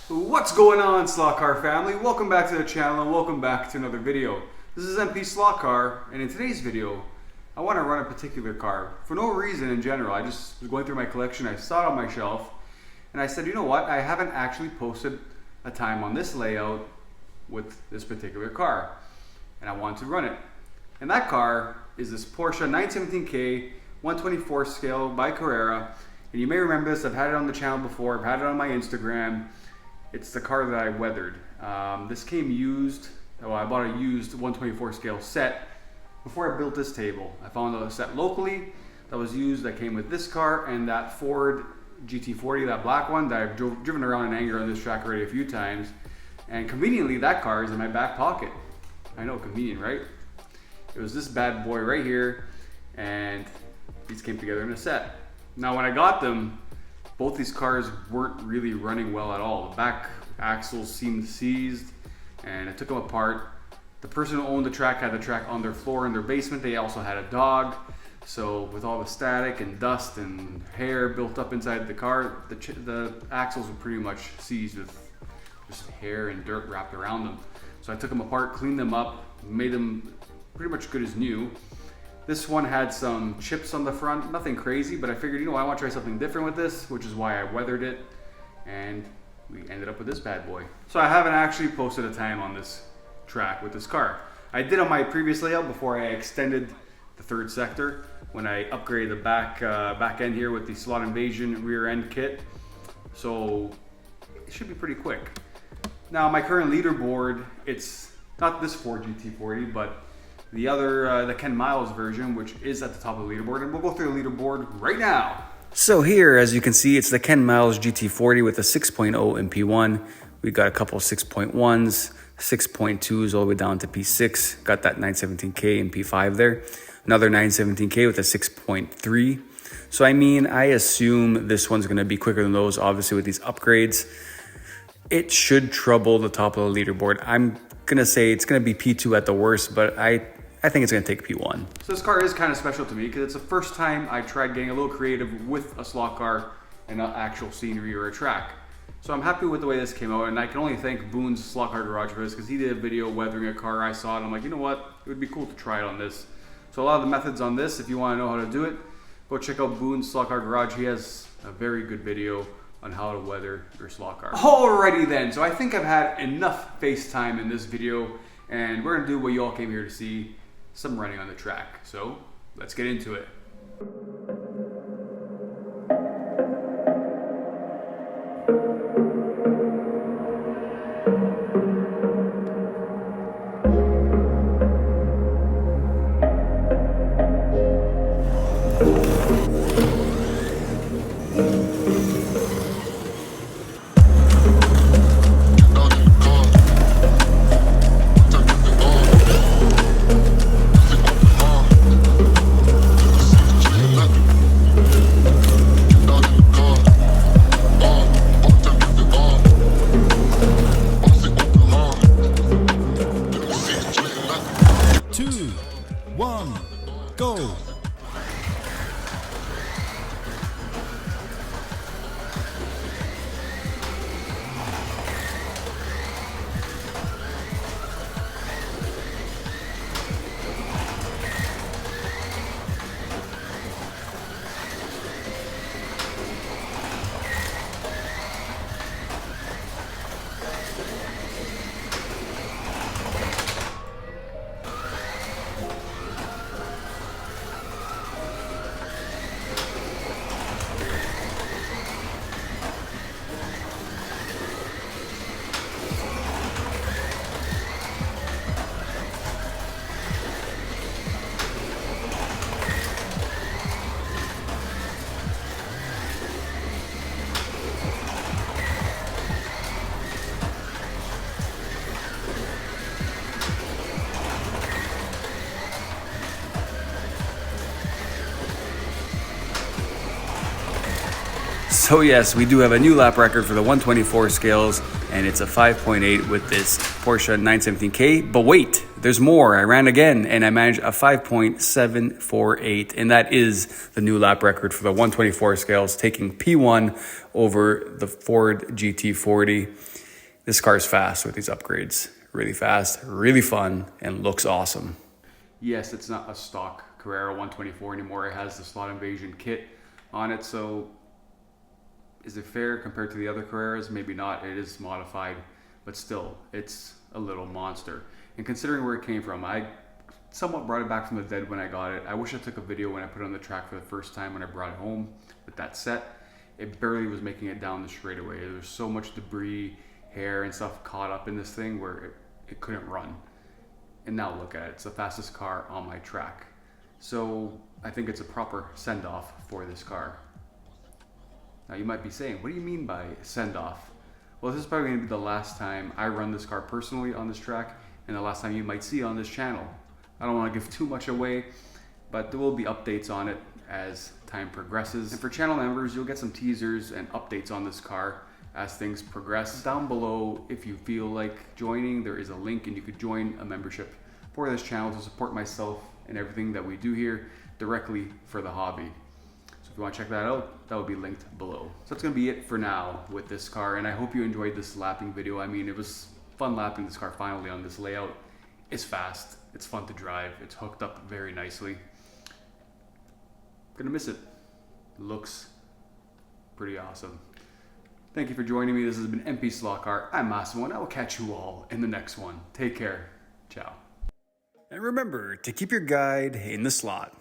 What's going on, Slot Car family? Welcome back to the channel and welcome back to another video. This is MP Slot Car, and in today's video I want to run a particular car for no reason in general. I just was going through my collection, I saw it on my shelf, and I said, you know what, I haven't actually posted a time on this layout with this particular car, and I want to run it. And that car is this Porsche 917K 124 scale by Carrera. And you may remember this, I've had it on the channel before, I've had it on my Instagram. It's the car that I weathered. This came used, I bought a used 124 scale set before I built this table. I found a set locally that was used that came with this car and that Ford GT40, that black one that I've driven around in anger on this track already a few times. And conveniently, that car is in my back pocket. I know, convenient, right? It was this bad boy right here, and these came together in a set. Now when I got them, both these cars weren't really running well at all. The back axles seemed seized, and I took them apart. The person who owned the track had the track on their floor in their basement. They also had a dog. So with all the static and dust and hair built up inside the car, the axles were pretty much seized with just hair and dirt wrapped around them. So I took them apart, cleaned them up, made them pretty much good as new. This one had some chips on the front, nothing crazy, but I figured, you know, I want to try something different with this, which is why I weathered it, and we ended up with this bad boy. So I haven't actually posted a time on this track with this car. I did on my previous layout before I extended the third sector, when I upgraded the back end here with the Slot Invasion rear end kit. So it should be pretty quick. Now my current leaderboard, it's not this Ford GT40, but the other, the Ken Miles version, which is at the top of the leaderboard, and we'll go through the leaderboard right now. So here, as you can see, it's the Ken Miles GT40 with a 6.0 MP1. We got a couple 6.1s, 6.2s all the way down to P6. Got that 917K and P5 there. Another 917K with a 6.3. So I mean, I assume this one's gonna be quicker than those, obviously with these upgrades. It should trouble the top of the leaderboard. I'm gonna say it's gonna be P2 at the worst, but I think it's gonna take P1. So this car is kind of special to me because it's the first time I tried getting a little creative with a slot car and an actual scenery or a track. So I'm happy with the way this came out, and I can only thank Boone's Slot Car Garage for this because he did a video weathering a car. I saw it, I'm like, you know what? It would be cool to try it on this. So a lot of the methods on this, if you wanna know how to do it, go check out Boone's Slot Car Garage. He has a very good video on how to weather your slot car. Alrighty then, so I think I've had enough FaceTime in this video, and we're gonna do what you all came here to see, some running on the track. So let's get into it. Look. So yes, we do have a new lap record for the 124 scales, and it's a 5.8 with this Porsche 917K. But wait, there's more. I ran again, and I managed a 5.748, and that is the new lap record for the 124 scales, taking P1 over the Ford GT40. This car's fast with these upgrades. Really fast, really fun, and looks awesome. Yes, it's not a stock Carrera 124 anymore. It has the Slot Invasion kit on it, so is it fair compared to the other Carreras? Maybe not. It is modified, but still, it's a little monster. And considering where it came from, I somewhat brought it back from the dead when I got it. I wish I took a video when I put it on the track for the first time when I brought it home with that set. It barely was making it down the straightaway. There was so much debris, hair, and stuff caught up in this thing where it couldn't run. And now look at it. It's the fastest car on my track. So I think it's a proper send-off for this car. Now you might be saying, what do you mean by send-off? Well, this is probably going to be the last time I run this car personally on this track, and the last time you might see it on this channel. I don't want to give too much away, but there will be updates on it as time progresses. And for channel members, you'll get some teasers and updates on this car as things progress. Down below, if you feel like joining, there is a link and you could join a membership for this channel to support myself and everything that we do here directly for the hobby. If you want to check that out, that will be linked below. So that's going to be it for now with this car, and I hope you enjoyed this lapping video. I mean, it was fun lapping this car finally on this layout. It's fast, it's fun to drive, it's hooked up very nicely. Gonna miss it. Looks pretty awesome. Thank you for joining me. This has been MP Slot Car. I'm Massimo, and I will catch you all in the next one. Take care. Ciao. And remember to keep your guide in the slot.